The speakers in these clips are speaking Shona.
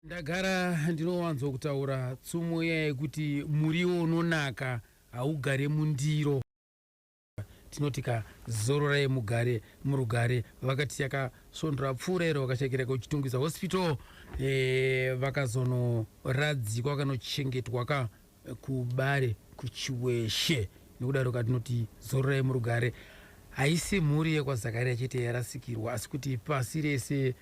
Ndagara ndinowanzo kutaura tsumo yekuti muriwo unonaka haugare mundiro. Tinotika zororai mugare murugare vakati yakasondora pfuura iro vakashakira kuchitungisa hospital vakazonoradzikwa kanochengetwa kubare kuchiweshe. Nekudaro katinoti zororai murugare haisi mhuri yekwazakaria chete yarasikirwa asi kuti pasi rese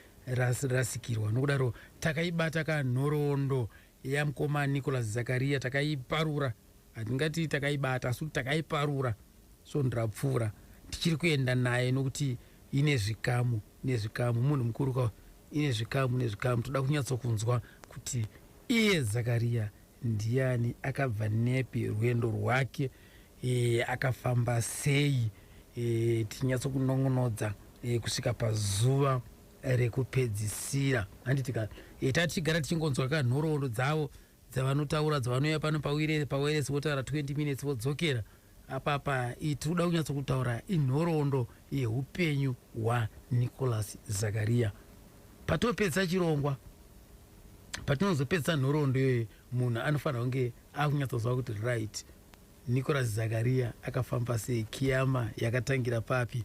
rasikirwa. Nokudaro takaibata kanhoroondo yamukoma Nicholas Zakaria takaiparura. Hatingati takaibata asi takaiparura sondra pfuura tichiri kuenda naye nokuti ine zvikamu nezvikamu. Munhu mukuru ine zvikamu nezvikamu. Toda kunyatsokunzwa kuti iye Zakaria ndiani, akabva nepi, rwendo rwake akafamba sei, tinyatsokunongonodza kusvika pazuva rekupedzisira. Handitika tatigara tichingonzwa kanhoroondo dzavo dzavanotaura dzavanouya pano pawiresi votaura 20 minutes vodzokera apapa. Tinoda kunyatsokutaura inhoroondo yeupenyu hwaNicholas Zakaria. Patopedza chirongwa, patinozopedza nhoroondo iyoyo, munhu anofanira kunge akunyatsozwa kuti right, Nicholas Zakaria akafamba sei, kiyama yakatangira papi,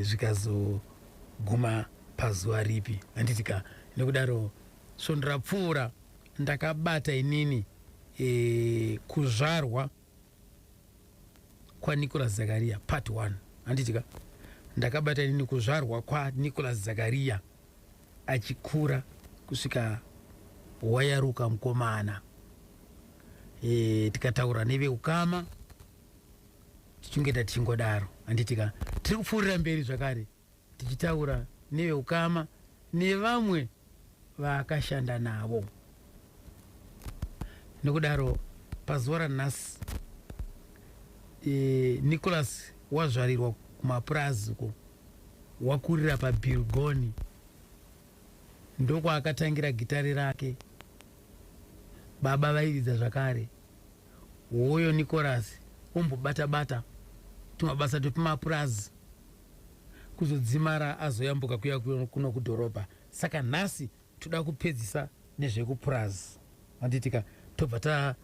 zvikazoguma pazuva ripi. Handitika nekudaro sondra pfuura ndakabata inini kuzvarwa kwaNicholas Zakaria part 1. Handitika ndakabata inini kuzvarwa kwaNicholas Zakaria achikura kusvika wayaruka mukomana. Tikataura neveukama tichingeta tichingodaro. Handitika tiri kupfuurira mberi zvakare tichitaura neveukama nevamwe vakashanda navo. Nekudaro pazuva ranhasi Nicholas wazvarirwa kumapurazuko, wakurira paBilgoni, ndokwaakatangira gitare rake. Baba vairidza zvakare. Woyo Nicholas ombobata-bata tumabasa tupimapurazi kuzodzimara azoyambuka kuya kuno kudhorobha. Saka nhasi toda kupedzisa nezvekupurazi. Handitika tobva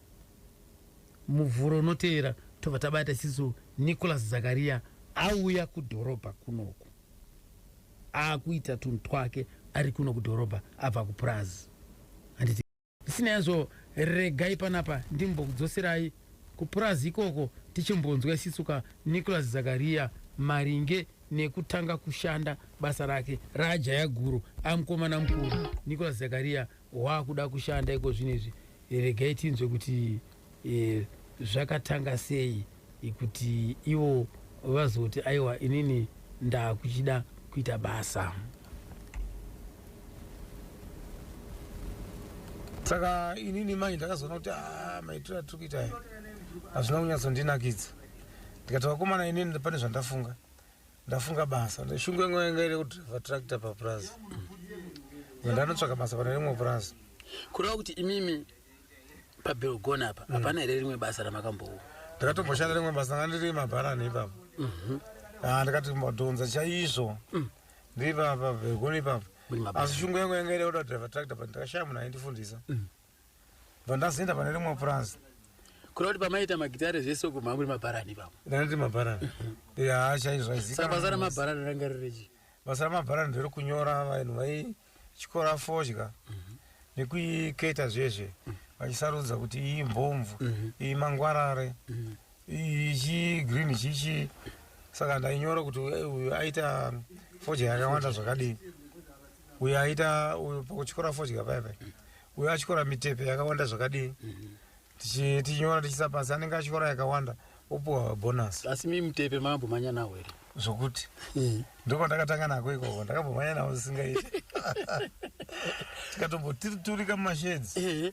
muvhuro unoteera tobva tabata isisu Nicholas Zakaria auya kudhorobha kunoku, akuita tunhu twake ari kuno kudhorobha abva kupurazi. Handitika zvisina yazvo, regai panapa ndimbokudzoserai kupurazi ikoko tichimbonzwa isisu kaNicholas Zakaria maringe nekutanga kushanda basa rake rajaya guru amukomana mukuru. Nicholas Zakaria waakuda kushanda iko zvinezvi. Regai tinzwe kuti zvakatanga sei kuti ivo vazoti aiwa inini ndakuchida kuita basa. Saka inini mai ndakazoona kuti maitiro atiri kuita aya hazvina kunyatsondinakidza. Ndikati vakomana inini pane zvandafunga, ndafunga basa. Ndishungu yangu yanga iri kudhivha tractor papurazi, ndanotsvaka basa pane rimwe purazi. Kureva kuti imimi paBilgoni apa hapana here rimwe basa ramakambowo? Ndakatomboshanda rimwe basa ngandiri mabharani ipapo. Ndikati mbodhonza chaizvo ndiri paBilgoni ipapo. Asi shungu yangu yanga iri kuda kudhivha tractor ndakashaya munhu aindifundisa. Vandazoenda pane rimwe purazi. Kureva kuti pamaita magitare zvese uko mamuri mabharani ipapo? Ndandiri mabharani. Chaizvo aizika. Saka basa ramabharani ranga ririchi? Basa ramabharani ndiri kunyora vanhu vaichikora fodya nekuiketa zvezve, vachisarudza kuti iyi mbomvu, iyi mangwarare, iyi chigreen chichi. Saka ndainyora kuti uyu aita fodya yakawanda zvakadii, uyu aita pakuchikora fodya paipai, uyu achikora mitepe yakawanda zvakadii. Tichinyora tichisa pasi, anenge achikora yakawanda opuwa bonus. Asi mimi mutepe makambomhanya nawo here? Zvokuti ndokandakatanga nako ikoko, ndakambomhanya nawo zisingaiti. Tikatomboturika mumashedzi.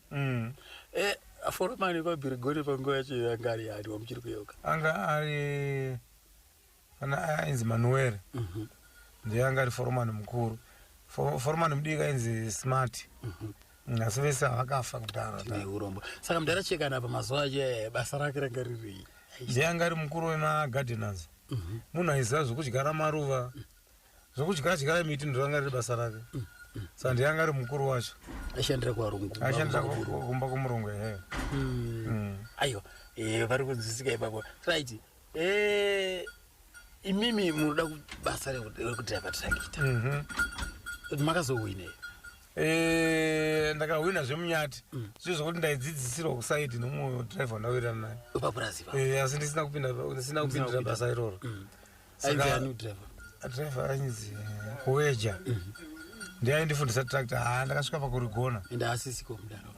Foromani paBilgoni panguva yacho anga ari ari wamuchiri kuyeuka? Anga ari kana ainzi Manuel. Ndiye anga ari foromani mukuru. Foromani mudiki ainzi Smart. Asi vese vakafa kudhara. Urombo. Saka mudarachekana pamazuva acho basa rake ranga riri? Ndiye anga ari mukuru wemagardeners. Munhu aiziva zvokudyara maruva, zvokudyara miti ndoranga riri basa rake. saka ndiyanga ari mukuru wacho ashandira kuvarungu ashandira kumba kumurungu ehe aiwa vari kunzwisika ipapo right imimi munoda basa rekudhiraivha tirakita makazowinei ndakahwina zvemunyati zvio zvokuti ndaidzidzisirwa kusaidi nomumwe dhiraivha wandawirana naye asi ndisina kupindira basa iroro dhiraivha ainzi weja ndiaindifundisa tractor ndakasvika pakurigona ende asisiko mudaro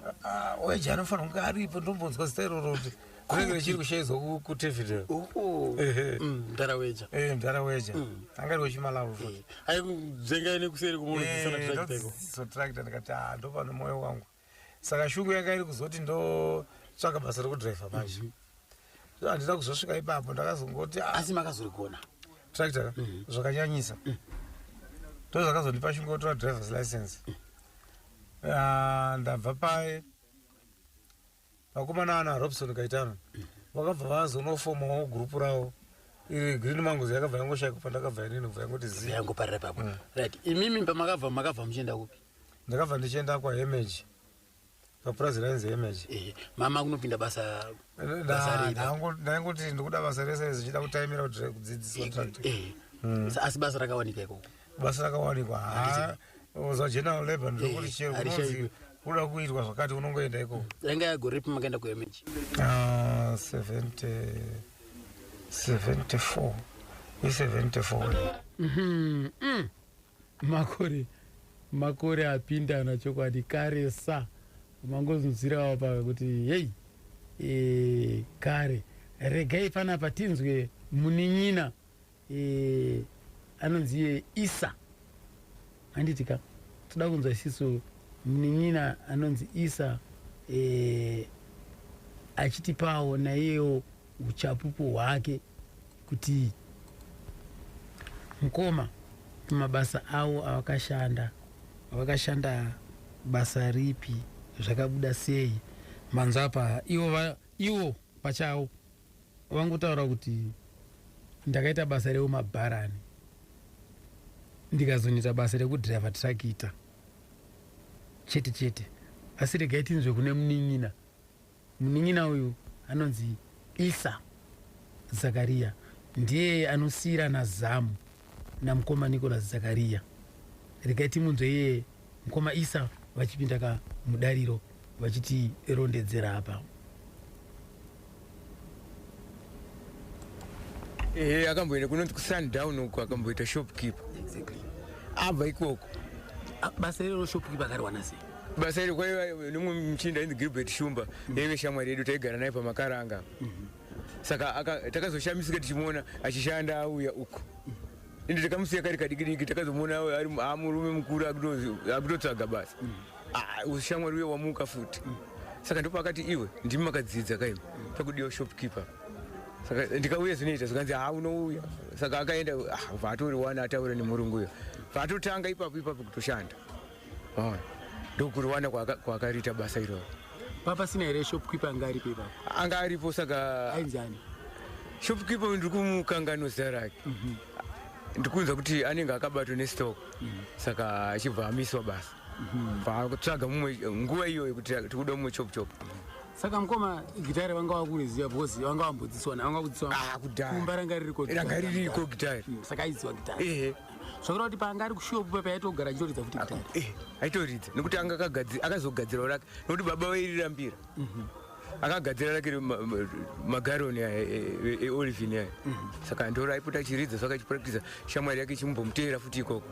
weja anofanira kunge aripo ndombonzwa zita iroro kuti rinenge richiri kushaidzwa kutevideo mdaraweja mdaraweja angari wechimalavu futi zengaine kuseri kumunodzidzisa tractor ndikati ndopano mwoyo wangu saka shungu yanga iri kuzoti ndotsvaka basa rekudhiraivha manje handina kuzosvika ipapo ndakazongoti asi makazorigona tractor zvakanyanyisa ndozvakazondipa shungu yotora drivers license ndabva paye vakomana ana Robson Kaitano vakabva vazonofomawo gurupu ravo iri Green Mangoes yakabva yangoshayika pandakabva inini bva yangoti yangoparira papo right imimi pamakabva muchienda kupi ndakabva ndichienda kwaHemage papurazi rainzi Hemage mama kunopinda basa ndaingoti ndikuda basa rese zichida kutaimira kudzidziswa tractor asi basa rakawanika ikoko basa rakawanikwa za labor ndokuti chero kunonzi kuda kuitwa zvakati unongoenda ikoko ranga yagoripi makaenda kuHemage 74 makore apindana chokwadi kare mangozunzirawo pa kuti hei kare regai panapa tinzwe muninyina anonzi Isa handitika toda kunzwa isiso muninyina anonzi Isa achitipawo naiyewo uchapupu hwake kuti mukoma mabasa awo avakashanda basa ripi zvakabuda sei manzapa iwo pachavo vangotaura kuti ndakaita basa reumabharani ndikazoita basa rekudhiraivha tirakita chete asi regai tinzwe kune muninyina uyu anonzi Isa Zakaria ndiye anosiyira naZamu namukoma Nicholas Zakaria regai timunzwe iye mukoma Isa vachipinda mudariro vachiti rondedzera apa akamboenda kunonzi kuSundown uko akamboita shopkeeper abva ikoko basa iroro shopkeeper akariwana sei basa iri kwaiva nomwe muchinda ainzi Gilbert Shumba yaive shamwari yedu taigara naye pamakaranga saka takazoshamisika tichimuona achishanda auya uko ende takamusiya kari kadikidiki takazomuona amurume mukuru akutotsvaga basa ushamwari uye wamuka futi saka ndipo akati iwe ndimi makadzidza kaima pakudiwa shopkeeper saka ndikauya zvinoita zvikanzi unouya saka akaenda vatoriwana ataura nemurunguyo vatotanga ipapo kutoshanda ndokuriwana kwaakariita basa iroro papasina here shopkeeper anga aripo ipapo anga aripo saka ainzani shopkeeper ndiri kumukangano zita rake ndikunza kuti anenge akabatwa nestock saka achibva amiswa basa pakutsvaga mumwe nguva iyoyo kuti tikuda mumwe chop saka mukoma gitari vanga vakuziva bhozi vanga vambodziswana vanga kudziswa kumba ranga ririko gitari saka aiziva gitari zvakureva kuti paanga ari kushopu papa yaitogara achitoridza futi gitari aitoridza nekuti anga akazogadzirawo rake nokuti baba vairirambira akagadzira rake magaroni eolivin aya saka ndoro aipota achiridza saka achipurakitiza shamwari yake ichimbomuteera futi ikoko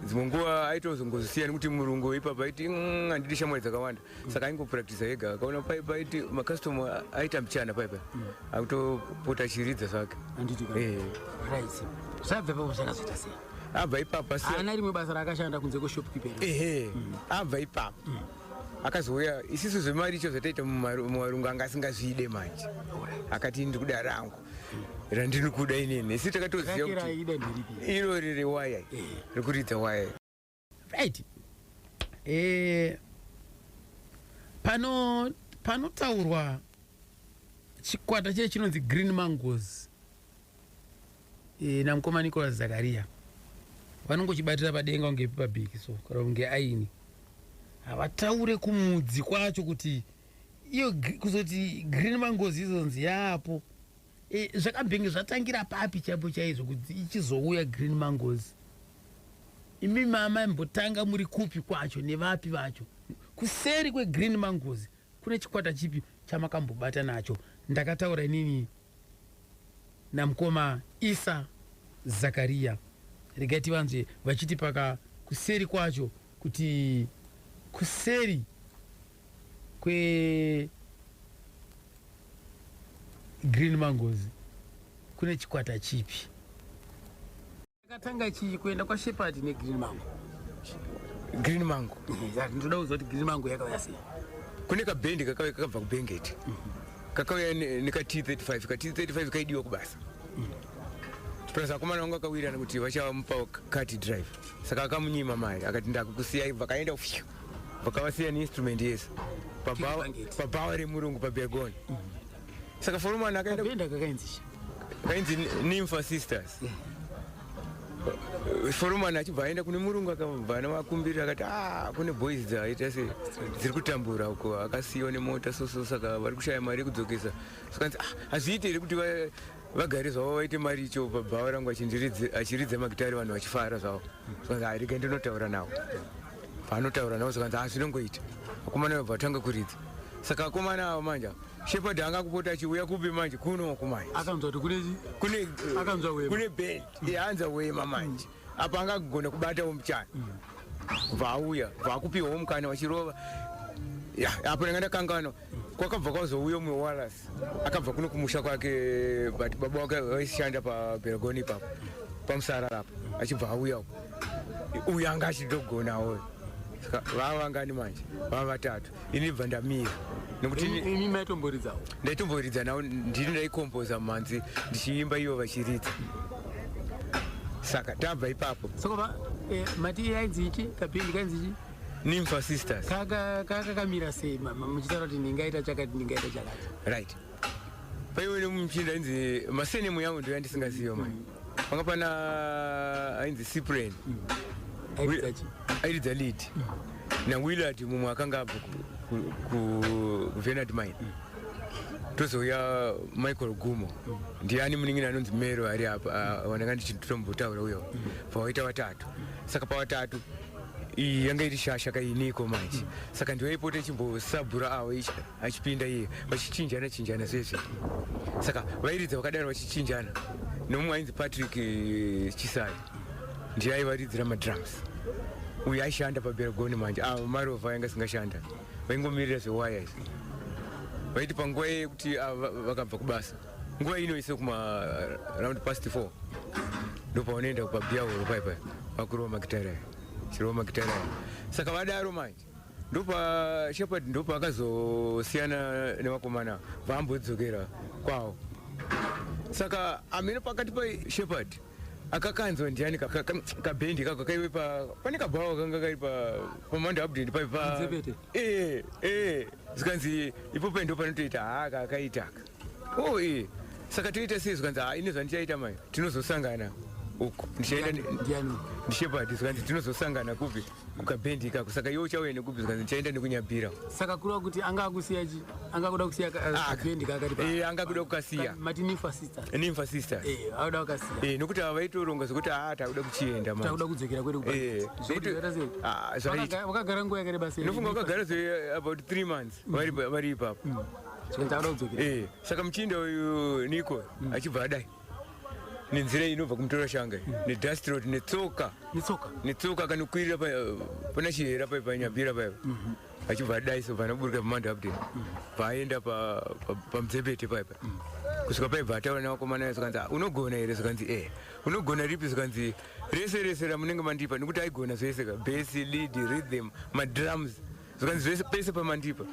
dzimwe nguva aitozongozosiya nekuti murungu ipapa aiti handidi shamwari dzakawanda saka aingopurakitiza ega akaona paipa aiti makastoma aita muchana paipa akutopota achiridza zvake zvabva ipapo zvakazoita sei abva ipapo ana rimwe basa raakashanda kunze kweshopkeeper abva ipapo akazouya isisu zvemari icho zvataita mumarungu anga asingazvide manje akati ndiri kuda rangu randiri kuda inini isi takatoziva kuti irori rewaya rekuridza waya right panotaurwa chikwata chee chinonzi Green Mangoes namukoma Nicholas Zakaria vanongochibatira padenga kunge pabhiki so kana kunge aini havataure kumudzi kwacho kuti iyo kuzoti green mangoes izonzi yaapo zvakambenge zvatangira papi chapo chaizvo kuti ichizouya green mangoes. Imi mama mbotanga muri kupi kwacho nevapi vacho kuseri kwegreen mangoes kune chikwata chipi chamakambobata nacho? Ndakataura inini namukoma Isa Zakaria regati vanzwe vachiti paka kuseri kwacho kuti kuseri kwe green mangoes kune chikwata chipi? Akatanga chii kuenda kwa Shepherd ne green mango? Green mango ndoda kuzoti green mango yakauya sei? kune kabhendi kakabva kubhengeti kakauya neka T35 ka T35 kaidiwa kubasa plus akomana wangu akawira nekuti vachamupa kati drive saka akamunyima mari akati ndakukusiyai vakaenda vakavasiya neinstrument yese pabhawa remurungu pabergoni saka forumana akaenda kainzi Nympha Sisters forumana achibva aenda kune murungu akabva navakumbirira akati kune boys dzaita se dziri kutambura uko akasiyiwa nemota soso saka vari kushaya mari yekudzokesa sakanzi hazviite here kuti vagare zvavo vaite mari icho pabhawa rangu achiridza magitari vanhu vachifara zvavo sakanzi rega ndinotaura navo paanotaura navo sakanzi zvinongoita akomana vabva vatanga kuridza saka akomana avo manje Shepherd angakupota achiuya kupi manje kunoko manje akanzwa kuti kune band yaanza wema manje apa angagona kubatawo muchana vauya vakupiwawo mukana vachirova apo ndanga ndakangana kwakabva kwazouya umwe Wallace akabva kuno kumusha kwake but baba wake vaishanda pabergoni ipapo pamusara apo achibva auya uyu anga achitogonawo saka vava ngani manje vava vatatu ini bva ndamira nekuti imi maitomboridzawo ndaitomboridza navo ndini ndaikomboza mhanzi ndichiimba ivo vachiridza saka tabva ipapo saka mati yainzi ichi kabhendi kainzi ichi Nympha Sisters kakamira sei muchitaura kuti ndingaita chakati ndingaita chakati right paiwe nemuchinda ainzi masenemu yangu ndo yandisingaziva mai panga pana ainzi Cyprian airidza lead naWillard mumwe akanga abva kuVenard Mine tozouya Michael Gumo ndiani munin'ina anonzi Mero ari apa wandanga ndichitombotaura uyo pawaita vatatu saka pavatatu iyi yanga iri shasha kainiko manje saka ndiwaipota ichimbosabhura avo achipinda iye vachichinjana zvesve saka vairidza vakadaro vachichinjana nomumwe ainzi Patrick Chisai ndiye aivaridzira madrums uyu aishanda pabergoni manje marova yanga singashanda vaingomirira zvewaya izvi vaiti panguva yekuti vakabva kubasa nguva ino ise kuma round past 4 ndopaunoenda pabia horo paipa pakurova magitara chirova magitara saka vadaro manje ndopa Shepherd ndopa akazosiyana nevakomana vaambodzokera kwavo saka amene pakati paShepherd akakanzwa ndiani kabhendi kako kaiwe pane kabhawa kanga kari pamanda update paipa zikanzi ipo pendo panotoita kakaitaka saka toita sei zikanzi ine zvandichaita mai tinozosangana uko ndiShepherd zikanzi tinozosangana kupi kukabhendi ikako saka iwe uchauya nekupi zikanzi ndichaenda nekunyabhira saka kureva kuti angakusiya chi angakuda kusiya kabhendi kakari angakuda kukasiya mati Nympha Sisters auda kukasiya nokuti ava vaitoronga zvokuti takuda kuchienda takuda kudzokera kwedu wakagara nguva yakareba sei? Nofunga wakagara about 3 months vari ipapo saka muchinda uyu Nico achibva adai nenzira inobva kumutora shanga nedust road netsoka kanokwirira pana chihera panyabhira paipa achibva adai so vanoburika pamanda update vaenda pamudzebete paipa kusvika paibva ataura navakomana ayo zikanzi unogona here zikanzi unogona ripi zikanzi rese ramunenge mandipa nekuti aigona zvese ka basi lead rhythm madrums zikanzi zvese pese pamandipa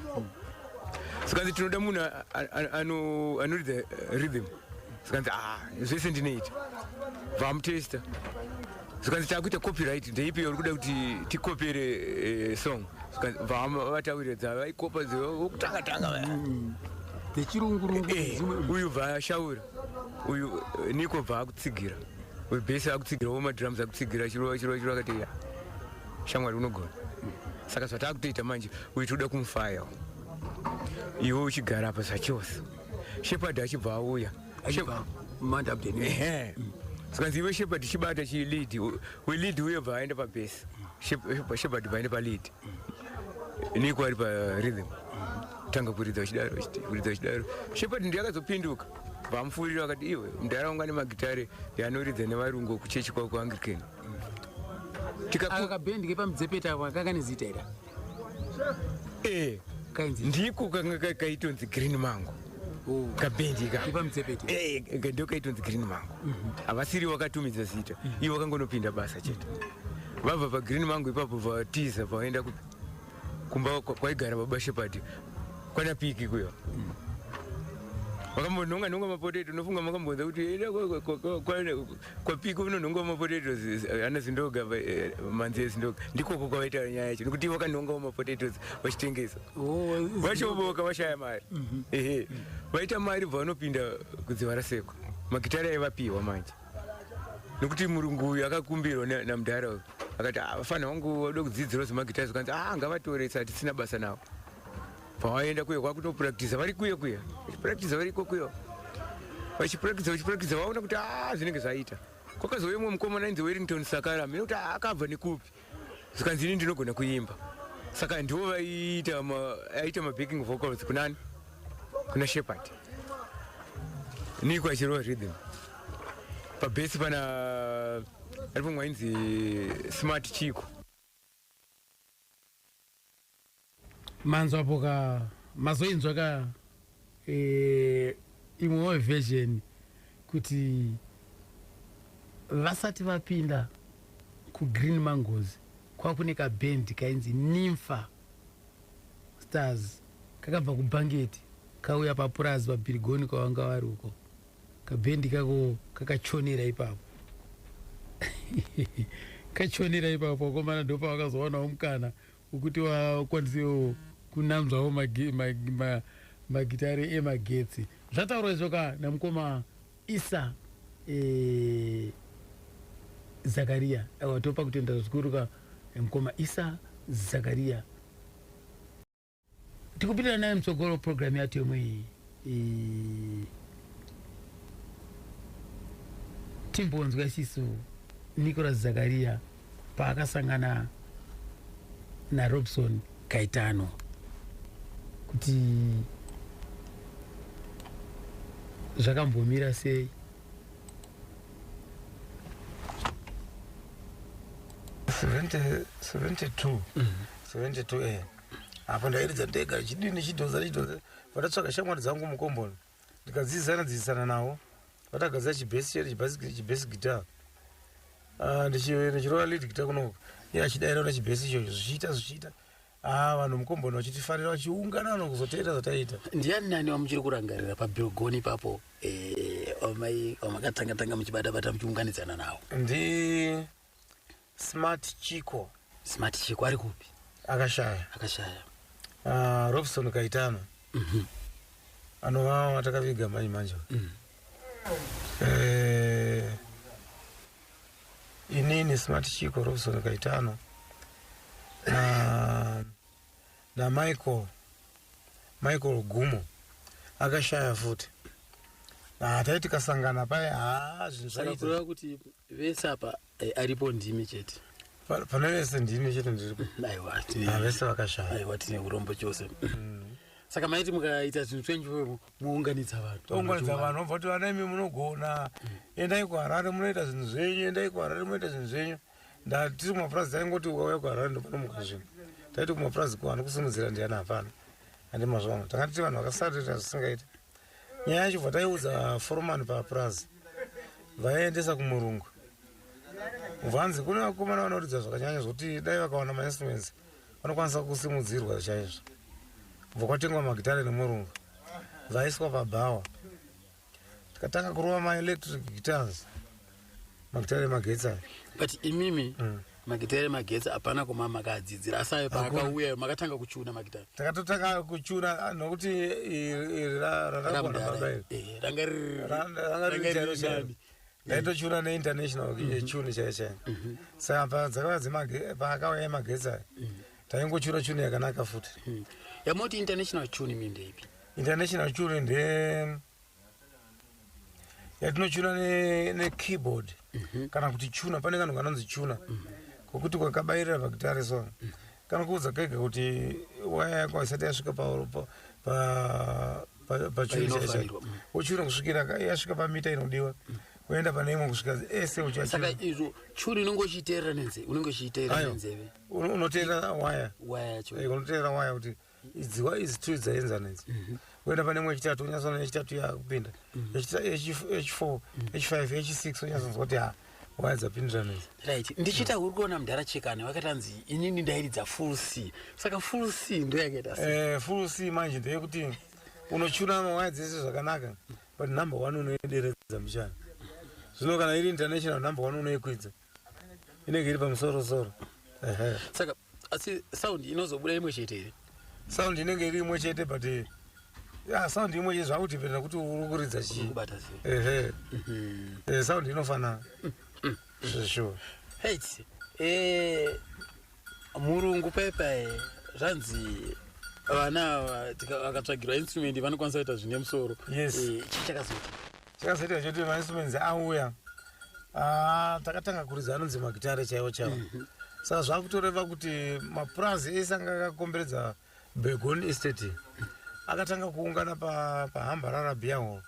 zikanzi tinoda munhu anoridza rhythm zikanzi zvese ndinoita vamutesta zikanzi takuita copyright ndeipiyo uri kuda kuti tikopere song zikanzi vamavatawiredza vaikopa zvokutanga dzechirungurungu uyu bva ashaura uyu Niko bva akutsigira webhesi akutsigirawo madrums akutsigira chiro akati shamwari unogona. Saka zvatakutoita manje uitoda kumufaya iwe uchigara apa zvachose. Shepherd achibva auya sikanzi iwe Shepherd chibata chilid welid uye bva aenda pabhesi Shepherd bva aenda palid niko ari parhythm tanga kuridza uchidaro Shepherd ndiye akazopinduka vamufurira akati iwe mundaraunda nemagitare yanoridza nevarungu kuchechi kwako kuanglican akakabhendi kepamudzepeta kakanezita ere ndiko kanga kaitonzi Green Mango kabhendi ndo kaitonzi Green Mango havasiri wakatumidza zita iwo wakangonopinda basa chete vabva paGreen Mango ipapo vatiza vaenda kumba kwaigara baba Shepherd kwana piki kuyo wakambononga mapotato unofunga makambonza kuti enda kwapiki unononga mapotato ana zindoga manzi ezindoga ndikoko kwavaita nyaya yacho nekuti wakanongawo mapotato vachitengesa vachoboka vashaya mari vaita mari bva vanopinda kudziva raseko magitari aivapiwa manje nekuti murungu uyu akakumbirwa namudhara uyu akati vafanira wangu wada kudzidzirawo zvemagitari zvakanzi ngavatore sati tisina basa navo pavaenda kuyo kwakutopuraktisa vari kuyo vachipuraktisa vari ikokuyo vachipuraktisa vaona kuti zvinenge zvaita kwakazouya mumwe mukomana ainzi Wellington Sakara mine kuti akabva nekupi zikanzi ini ndinogona kuimba saka ndivo aita mabacking vocals kuna Shepherd niko achirova rhythm pabhesi pana aripo mumwe ainzi Smart Chiko manzwapo mazoinzwa imwewo version kuti vasati vapinda kuGreen Mangoes kwakune kabhendi kainzi Nympha Stars kakabva kubhangeti kauya papurazi pabhirigoni kwavanga vari uko kabhendi kako kakachonera ipapo kachonera ipapo komana ndo pavakazowanawo mukana ukuti wakwanisewo kunamzvawo magitare emagetsi zvataurwa izvoka namukoma Isa Zakaria topa kutenda zvikuru mukoma Isa Zakaria tikupitira naye mutsogoro program yacho yomwe timbonzwa isisu Nicholas Zakaria paakasangana naRobson Kaitano kuti zvakambomira sei 72 apa ndairidza ndega chidini chidhonza vatatsvaga shamwari dzangu mukomboni ndikadzidzisana navo vatagadzira chibhesi guitar ndichirova lead guitar kunoko iye achidaira una chibhesi ichocho zvichiita vanhu mukomboni vachitifarira vachiungana vanhu kuzoteera zvataita. Ndiani nani wamuchiri kurangarira pabhirigoni ipapo wamakatanga muchibata muchiunganidzana nawo? Ndi Smart Chiko ari kupi? Akashaya. Robson Kaitano anova watakaviga manje inini Smart Chiko, Robson Kaitano na Michael Gumo akashaya futi. Taiti kasangana paya zvinzaita kuti vese apa aripo ndimi chete. Pana vese ndimi chete ndiripo. Aiwa vese vakashaya. Aiwa tine urombo chose. Saka maiti mukaita zvinhu zvenyu muunganidza vanhu. Muunganidza vanhu vobva kuti vana imi munogona. Endai kuHarare munoita zvinhu zvenyu, endai kuHarare munoita zvinhu zvenyu. Tiri kumapurazi taingoti ukauya kuHarare ndopanomuka zvinhu. Taiti kumapurazi kuvanhu kusimudzira ndiani hapana. Handi mazvano. Takati vanhu vakasarira zvisingaiti. Nyaya yacho bva taiudza foreman papurazi vaendesa kumurungu. Mvanzi kune vakomana vanoridza zvakanyanya zvokuti dai vakawana mainstruments vanokwanisa kusimudzirwa chaizvo. Bva kwatengwa magitare nemurungu vaiswa pabhawa. Tikatanga kurova maelectric guitars, magitare magetsi. But imimi magitare magetsi hapana koma makadzidzira asayo paakauya makatanga kuchuna magitare. Takatotanga kuchuna nokuti ranga ndaitochuna neinternational chuni chaichai saka paakauya magetsi aya taingochuna chuni yakanaka futi. Yamoti international chuni mindeipi? International chuni yatinochuna nekeyboard kana kuti chuna, pane kanhu kanonzi chuna kokuti kwakabairira pagitare so kana kuudza kega kuti waya yako isati yasvika pachuni chaichai wochuna kusvikira yasvika pamita inodiwa kuenda pane imwe kusvika ese saka izvo chuni unongochiteerera nenzeve, unongochiteerera nenzeve, unoteerera waya yacho, unoteerera waya kuti idziwa izi two dzaenzana idzi kuenda pane imwe yechitatu unyatsona yechitatu yakupinda H4 H5 H6 unyatsonzwa kuti waya dzapindirana idzi. Right, ndichita uri kuona Mudharachekani wakatanzi inini ndairidza full C, saka full C ndo yakaita sei? Full C manje ndeyekuti unochuna mawaya dzese zvakanaka but number 1 unoederedza muchana. Zvino kana iri international number 1 unoikwidza inenge iri pamusoro. Saka asi sound inozobuda imwe chete here? Sound inenge iri imwe chete but sound imwe chete zvakutipenda kuti uri kuridza chii kubata sei. Sound inofanana sure. Hey, murungu pepa zvanzi vana vakatsvagirwa instrument vanokwanisa kuita zvine musoro. Yes. Chakazoita choti mainstruments auya takatanga kuridza anonzi magitare chaiwo saka zvakutoreva kuti mapurazi ese anga akakomberedza Bergon Estate akatanga kuungana pahambarara beer hall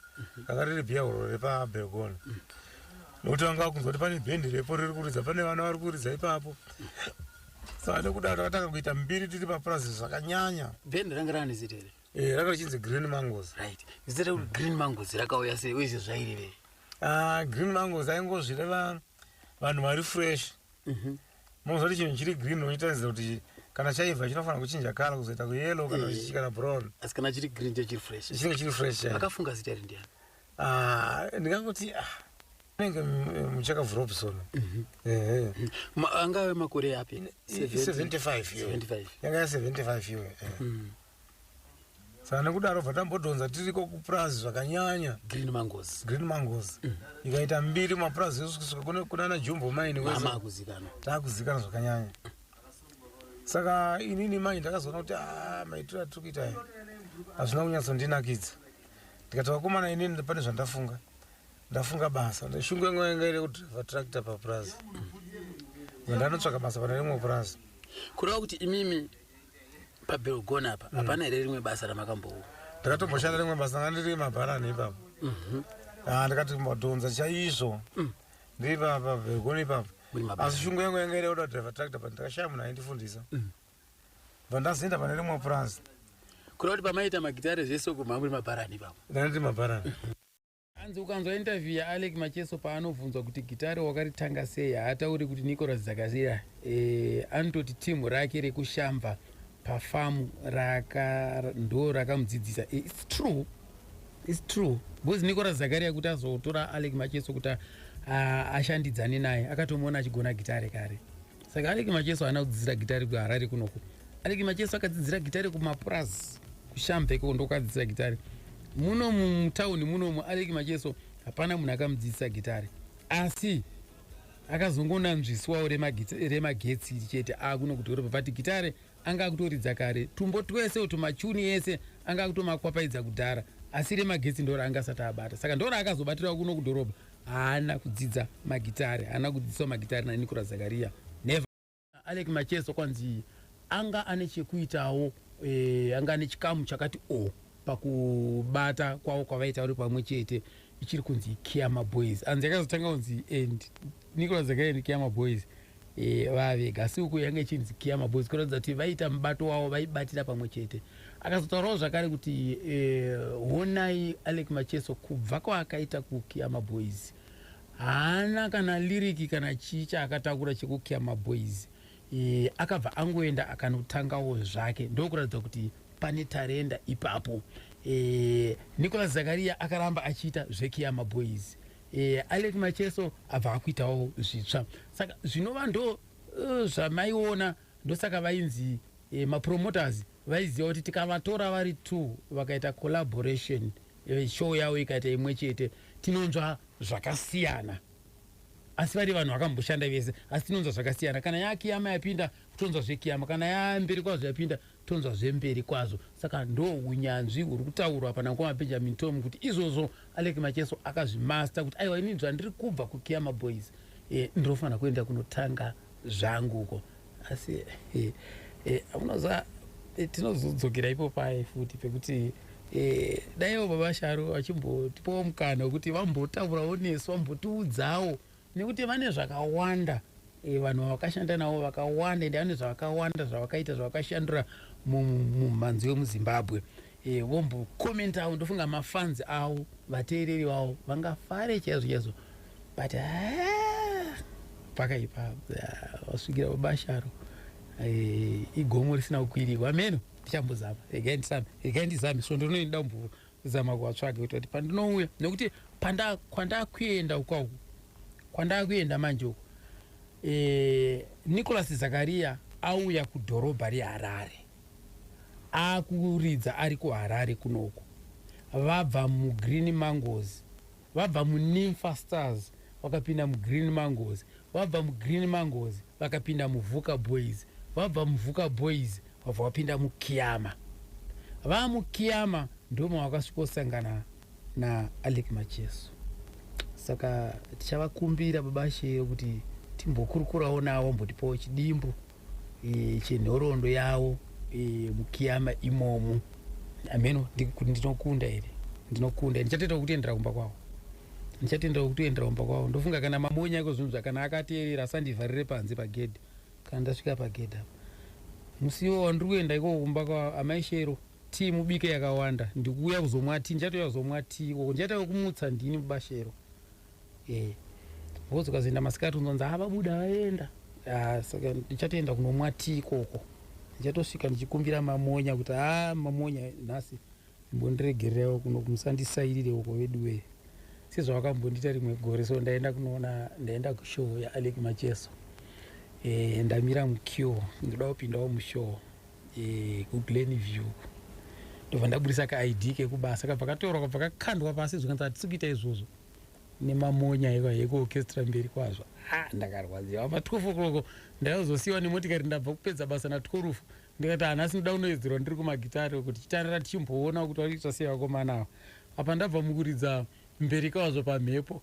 kanga riri beer hall repabergon nokuti vanga vakunzwa kuti pane bhendi repo riri kuridza, pane vana vari kuridza ipapo, saka nekudaro vakatanga kuita mbiri tiri papurazi zvakanyanya. Bhendi ranga rani zita here? Ranga richinzi Green Mangoes. Right. Zita kuti Green Mangoes rakauya sei uye zvairevei? Green Mangoes aingozvireva vanhu vari fresh. Munozwa kuti chinhu chiri green unochitaridza kuti kana chaibva chinofanira kuchinja kala kuzoita kuyellow kana chichi kana brown. Asi kana chiri green chiri fresh. Chinenge chiri fresh. Akafunga zita iri ndiani? Ndingangoti nenge muchakavhura Robson. Angave makore api? 75. Yanga 75 iwe. Saka nekudaro bva tambodonza tiriko kupurazi zvakanyanya. Green Mangoes. Ikaita mbiri mapurazi kusvika kunana Jumbo Mine wese. Takuzikana zvakanyanya. Saka inini manje ndakazoona kuti maitiro atiri kuita aya hazvina kunyatsondinakidza. Ndikati vakomana inini pane zvandafunga basa. Ndashungu yangu yanga iri kudhivha tractor papurazi. Ndanotsvaka basa pane rimwe purazi. Kureva kuti imimi paBergon apa hapana here rimwe basa ramakambowo? Ndakatomboshanda rimwe basa ranga ndiri mabharani ipapo. Ndikati mbodhonza chaizvo ndiri paBergon ipapo. Asi shungu yangu yanga iri kuda kudhivha tractor pandakashaya munhu aindifundisa. Bva ndazoenda pane rimwe purazi. Kureva kuti pamaita magitare zvese uko mamuri mabharani ipapo? Ndandiri mabharani. Hanzi ukanzwa interview yaAlec Macheso paanobvunzwa kuti gitare wakaritanga sei, haatauri kuti Nicholas Zakazira. Anototi timu rake rekushamba pafamu ndo rakamudzidzisa. It's true. Because Nicholas Zakaria kuti azotora Alec Macheso kuti ashandidzane naye akatomuona achigona gitare kare. Saka Alec Macheso haana kudzidzira gitare kuHarare kunoko. Alec Macheso akadzidzira gitare kumapurazi kushambe iko ndokadzidzira gitare. Muno mutauni muno Alec Macheso hapana munhu akamudzidzisa gitare, asi akazongonanzviswawo remagetsi chete akuno kudhoropa, but gitare anga akutoridza kare, tumbo twese tumachuni ese anga akutomakwapaidza kudhara, asi remagetsi ndo raanga asati abata. Saka ndo raakazobatira kuno kudhoropa, haana kudzidza magitare, haana kudzidziswa magitare naNicholas Zakaria, never. Alec Macheso kwanzi anga ane chekuitawo, anga ane chikamu chakati pakubata kwawo kwavaita uri pamwe chete, ichiri kunzi Kiama Boys. Anzi yakazotanga kunzi Nicholas Zakaria neKiama Boys vavega, asi uku yanga ichinzi Kiama Boys kuratidza kuti vaita mubato wavo, vaibatira pamwe chete. Akazotaurawo zvakare kuti honai Alec Macheso kubva kwaakaita kuKiama Boys haana kana liriki kana chii chaakatakura chekuKiama Boys. Akabva angoenda akanotangawo zvake, ndokuratidza kuti pane tarenda ipapo. Nicholas Zakaria akaramba achiita zveKiama Boys. Alec Macheso abva akuitawo zvitsva. Saka zvinova ndo zvamaiona, ndosaka vainzi mapromoters vaiziva kuti tikavatora vari 2 vakaita collaboration, show yavo ikaita imwe chete, tinonzwa zvakasiyana asi vari vanhu vakamboshanda vese, asi tinonzwa zvakasiyana. Kana yakiyama yapinda tonzwa zvekiyama, kana yamberi kwazvo yapinda tonzwa zvemberi kwazvo. Saka ndo unyanzvi huri kutaurwa pana Ngoma Benjamin Tom kuti izvozvo Alec Macheso akazvimasta kuti aiwa inini zvandiri kubva kuKiyama Boys ndinofanira kuenda kunotanga zvangu uko. Asi unoza tinozodzokera ipo pai futi pekuti daiwo baba Sharo achimbotipawo mukana wekuti vambotaurawo nesu, vambotiudzawo nekuti vane zvakawanda vanhu vakashanda navo vakawanda, ende vane zvakawanda zvavakaita zvavakashandura mumhanzi wemuZimbabwe. Vombokomentawo, ndofunga mafanzi avo, vateereri vavo vangafare chaizvo chaizvo, but pakaipa vasvikira baba Sharo igomo risina kukwirirwa. Meno tichambozama, regai ndizame, so ndinoenda kuzama kuvatsvaga kuti pandinouya, nekuti kwandakuenda ukauku, kwandakuenda manje uko, Nicholas Zakaria auya kudhorobha reHarare, akuridza ari kuHarare kunoko. Vabva muGreen Mangoes, vabva muNimfa Stars vakapinda muGreen Mangoes, vabva muGreen Mangoes vakapinda muVuka Boys, vabva muVuka Boys vabva vapinda muKiyama. VamuKiyama ndoma vakasvikosangana naAlec Macheso. Saka tichavakumbira baba Shero kuti timbokurukurawo navo, mbotipawo chidimbu chenhoroondo yavo muKiyama imomo. Ameno ndinokunda ere, ndinokunda, ndichatenda kutiendera kumba kwavo, ndichatenda kutiendera kumba kwavo. Ndofunga kana mamonya iko zvinhu zvakana akateerera asandivharire panze pagedhi. Kana ndasvika pagedhi apa musiwo wandiri kuenda iko kumba kwavo, amai Shero tii mubike yakawanda, ndikuuya kuzomwa tii, ndichatouya kuzomwa tii ikoko, ndichatouya kumutsa ndini baba Shero. Vozi ukazoenda masikati unzonzi vabuda vaenda. Saka ndichatoenda kunomwa tii ikoko, ndichatosvika ndichikumbira mamonya kuti mamonya nhasi mbondiregerewo kuno kumusandisairire uko vedu we sezvavakambondita rimwe gore. So ndaenda kushow yaAlec Macheso, ndamira muqueue, ndoda kupindawo mushow kuGlenview, ndobva ndaburisa kaID kekubasa kabva katorwa kabva kakandwa pasi zvikanzi hatisi kuita izvozvo nemamonya yekuorchestra mberi kwazvo. Ndakarwadziwa pa12 o'clock ndaizosiyiwa nemotikari, ndabva kupedza basa na12. Ndikati hanhasi ndoda kunoedzerwa ndiri kumagitari kuti chitandara tichimboona kuti varikuita sei vakomana ava. Apa ndabva mukuridza mberi kwazvo pamhepo,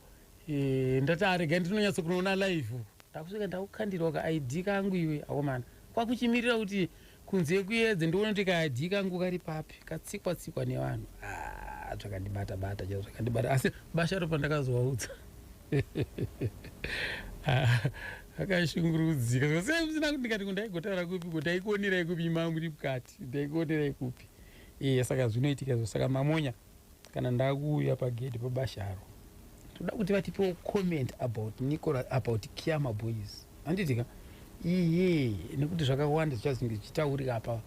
ndati arega ndinonyatso kunoona live. Ndakusvika ndakukandirwa kaID kangu iwe akomana, kwakuchimirira kuti kunze kuedze ndione kuti kaID kangu kari papi, katsikwa nevanhu. Zvakandibata chaizvo, zvakandibata. Asi Basharo pandakazovaudza akashungurudzika zvisina kuti ndikati ndaigotaura kupi, kuti ndaikuonerai kupi imangu muri mukati, ndaikuonerai kupi. Saka zvinoitika izvo. Saka mamonya kana ndakuuya pagedhi paBasharo toda kuti vatipewo comment about Kiyama Boys. Handitika nekuti zvakawanda zvichazinge zvichitaurika apa,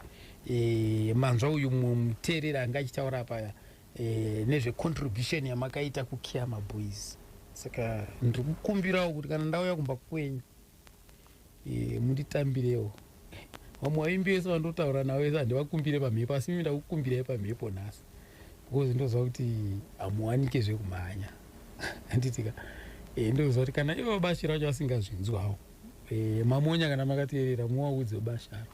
manzwa uyu muteerera anga achitaura paya nezvecontribution yamakaita kuKiyama Boys. Saka ndiri kukumbirawo kuti kana ndauya kumba kwenyu munditambirewo. Vamwe vaimbi vese vandotaura navo vese handivakumbire pamhepo, asi mimi ndakukumbirai pamhepo nhasi, because ndoziva kuti hamuwanike zvekumhanya. Handitika ndoziva kuti kana ivo Basharo vacho vasingazvinzwawo, mamonya kana makateerera muvaudze Basharo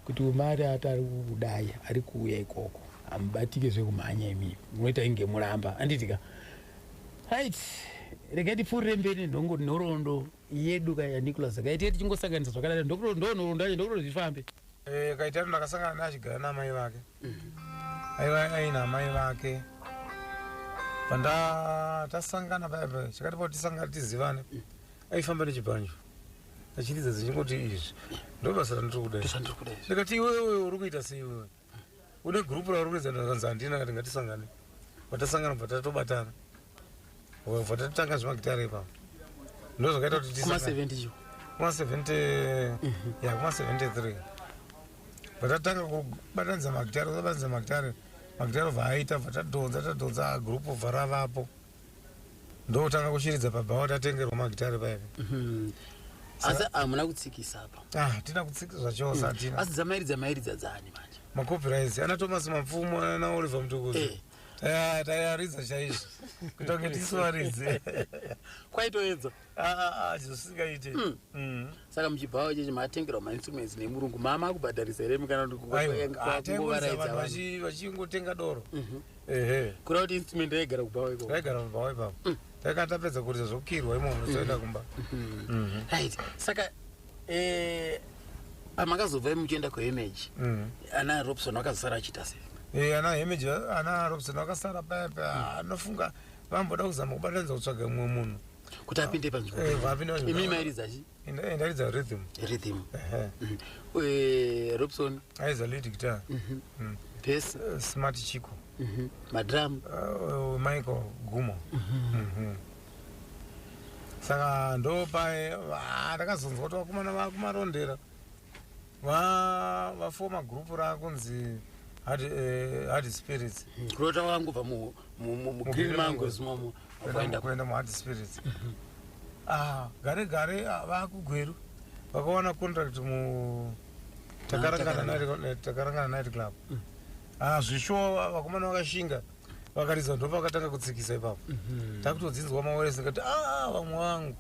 kuti umari ati ari kudai, ari kuuya ikoko, hamubatike zvekumhanya imimi, munoita inge muramba. Handitika right, regai tipfuurire mberi nhoroondo yedu kaya Nicholas Zakaria tichingosanganisa zvakadai. Ndonhoroondo yacho ndokuti zvifambe. Kaitatu ndakasangana naye achigara namai vake, aina amai vake. Tasangana paya chakatipa kuti tisangana tizivane, aifamba nechibhanjo achiridza dzichingoti izvi ndobasa randiri kudai. Ndikati iwewe uri kuita sei iwewe, une gurupu rauri kuridza? Ndakanzi handina. Kati ngatisangane. Patasangana patatobatana bva tatanga zvemagitare ipapo, ndo zvakaita kuti kuma73 patatanga kubatanidza magitare bva aita, bva tadhonza gurupu bva ravapo, ndotanga kushiridza pabhawa tatengerwa magitare paipa. Asi hamuna kutsikisa apa? Hatina kutsikisa chose, hatina. Asi dzamairidza dzani manje? Makopiraisi ana Thomas Mapfumo ana Oliver Mtukuzi taiaridza chaizvo kutonge tisiwaridze kwaitoedza chizosingaite. saka muchibvawo chechi matengerwa mainstruments nemurungu mama akubhadharisa here taimbovaraidza vachingotenga doro kura kuti instrument yaigara kubvawo iko taigara kubvawo ipapo taikati tapedza kurisa zvokukirwa imomo toenda kumba. right saka amakazobva muchienda kuimage ana Robson akazosara achita sei? Ana image ana Robson akasara paya anofunga vamboda kuzama kubatanidza kutsvaga mumwe munhu kuti apinde panzvimbo. Imi mairidza chi? Ndaridza rhythm. Robson aiza lead guitar. Bass Smart Chico. Madrum Michael Gumo. Saka ndo pae ndakazonzwa kuti vakomana vakumarondera vafoma gurupu rakunzi Hard Spirits. Kurota wangubva Green Mangoes momo kuenda muHard Spirits. Gare vakugweru vakawana contract mu takarangana night club. Zvisho vakomana vakashinga vakaridza ndo vakatanga kutsikisa ipapo. Takutodzinzwa maweresi kati vamwe vangu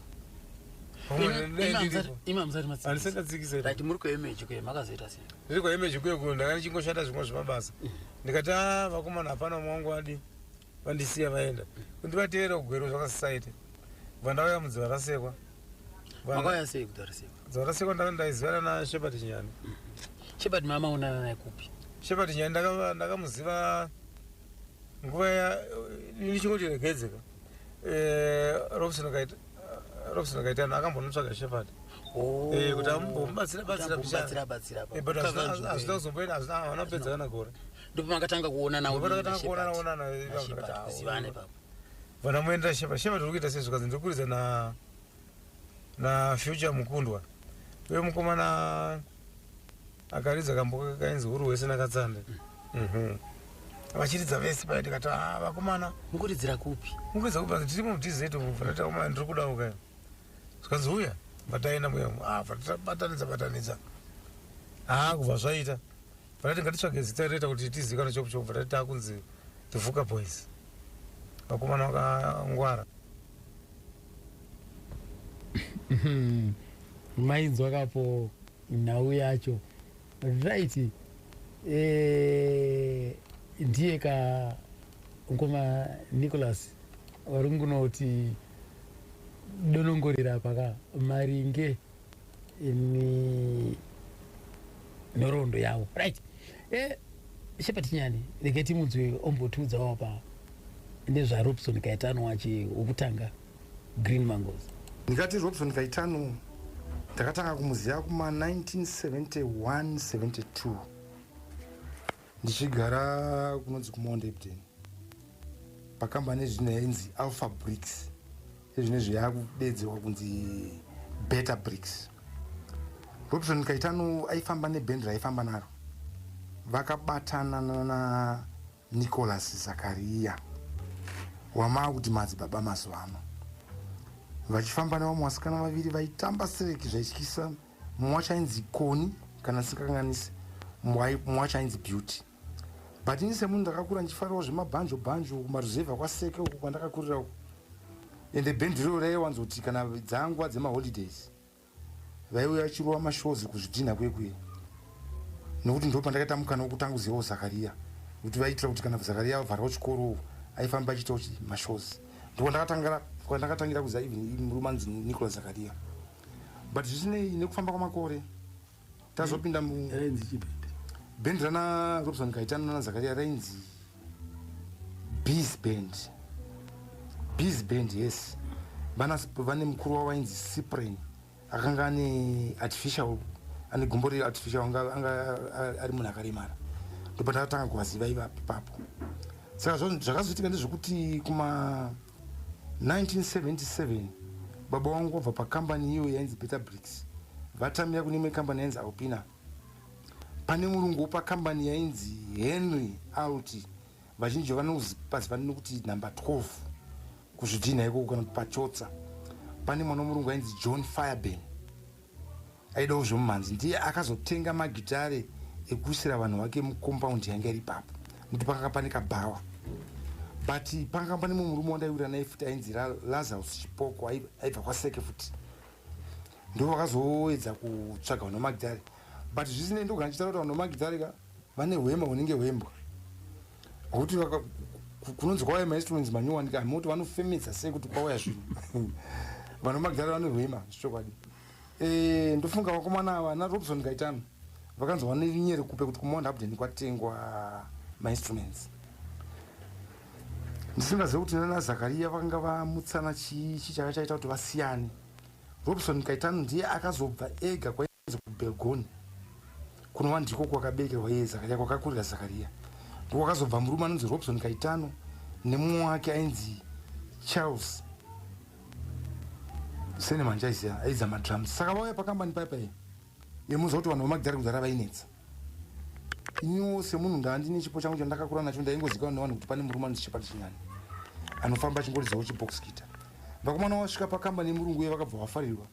andisati muri kuimage kuye makazoita sei? Ndiri kuimage kuye ndakani chingoshanda zvimwe zvemabasa ndikati vakomana hapana mwangu vadi vandisiya vaenda kundivateera kugwero zvakasisaite kubva ndauya mudziva rasekwa. Makauya sei kudziva rasekwa? Dziva rasekwa ndaizivana naShepherd Nyani. Shepherd mama unana naye kupi? Shepherd Nyani ndakamuziva nguva ndichingoti regedzeka. Robson akaitana akambonotsvaga Shepherd kuti ambomubatsira azvida kuzomboenda havana kupedza kana gore ndipo makatanga kuonana vana muendera Shepherd uri kuita sezvikazi ndiri kuridza naFuture Mukundwa uye mukomana akaridza kamboka kainzi Huru Wese Nakatsande vachiridza vese pai ndikati vakomana mukuridzira kupi? Mukuridza kupi tiri mudizeti mufanata komana ndiri kudawo kayo zvikanzi uya vataenda muya vatabatanidza kubva zvaita vatati ngatitsvage zita reta kuti tizivikana chopu vatati takunzi The Vuka Boys vakomana vakangwara. mainzwa kapo nhau yacho right. Ndiye ka ngoma Nicholas waringunoti donongorera paka maringe ni nhoroondo yavo right. Shepherd Nyani reketi munzwe ombotudzawo pa nezvaRobson Kaitano wachi wokutanga Green Mangoes. Ndikati Robson Kaitano ndakatanga kumuziva kuma 1971-72 ndichigara kunonzi kuMonde Epton pakambani zvino yainzi Alpha Bricks ezvinezvi yakudedzerwa kunzi Beta Bricks. Robson Kaitano aifamba nebhendi raifamba naro vakabatana na Nicholas Zakaria wamakuti madzibaba mazuva ano vachifamba nevamwe vasikana vaviri vaitamba sereki zvaityisa. Mumwe wacho ainzi Koni kana singakanganisi, mumwe wacho ainzi Beauty. But ini semunhu ndakakura ndichifarirawo zvemabhanjo kumaruzevha kwaseke uko kwandakakurira uko. Ende bhendi riro raiwanzoti kana dzangwa dzemaholidays vaiuya vachirova mashows kuzvidhina kwekwe, nokuti ndo pandakaita mukana wekutanguzivawo Zakaria kuti vaitira kuti kana Zakaria avharawo chikoro aifamba achiitawo mashows. Ndo kwandakatangira kuziva even murume anzi Nicholas Zakaria. But zvisinei nekufamba kwamakore tazopinda bhendi rana Robson Kaitano nana Zakaria rainzi Bees Band. Yes, vane mukuru wavo ainzi Cyprian akanga ane gumbo artificial anga ari munhu akaremara. Ndipo ndakatanga kuvaziva ipapo. Saka zvakazoitika ndezvekuti kuma 1977 baba wangu wabva pakambani iyo yainzi Beta Bricks vatamira kune imwe kambani yainzi Alpina. Pane murungu pakambani yainzi Henry Alti, vazhinji vanozipaziva nokuti number 12 kuzvidhina iko kana pachotsa. Pane mwana murungu ainzi John Fireburn aidawo zvomumhanzi, ndiye akazotenga magitare ekuisira vanhu vake mucompound yanga iri ipapo, nokuti pakanga pane kabhawa. but panga pane mumwe murume wandaiura naye futi ainzi Lazarus Chipoko aibva kwaSeke futi ndo vakazoedza kutsvaga vanomagidhari but zvisinei ndogana chitaura kuti vanomagidhari ka vane hwema hunenge hwembwa hwokuti kunonzi kwauya mainstruments manyowani ka hamoti vanofemedza sei kuti kwauya zvinhu vanomagidhari vane hwema zvichokwadi ndofunga vakomana ava naRobson Gaitano vakanzi vane nyere kupe kuti kuMount Upton kwatengwa mainstruments ndisingazivi kuti nana Zakaria vanga vamutsana chii chaka chaita kuti vasiyane. Robson Gaitano ndiye akazobva ega kwainzi kuBelgoni kunova ndiko kwakaberekerwa iye Zakaria, kwakakurira Zakaria. Ndiko kwakazobva murume anonzi Robson Gaitano nemumwe wake ainzi Charles Senemanje aiza madrums. Saka vauya pakambani paipai yemuziva kuti vanhu vamagidhari kudhara vainetsa. Iniwo semunhu ndandine chipo changu chandakakura nacho ndaingozivikanwa nevanhu kuti pane murume anonzi Shepard Chinyani anofamba achingorizawo chibox guitar. Vakomana vasvika pakambani yemurungu uye vakabva vafarirwa.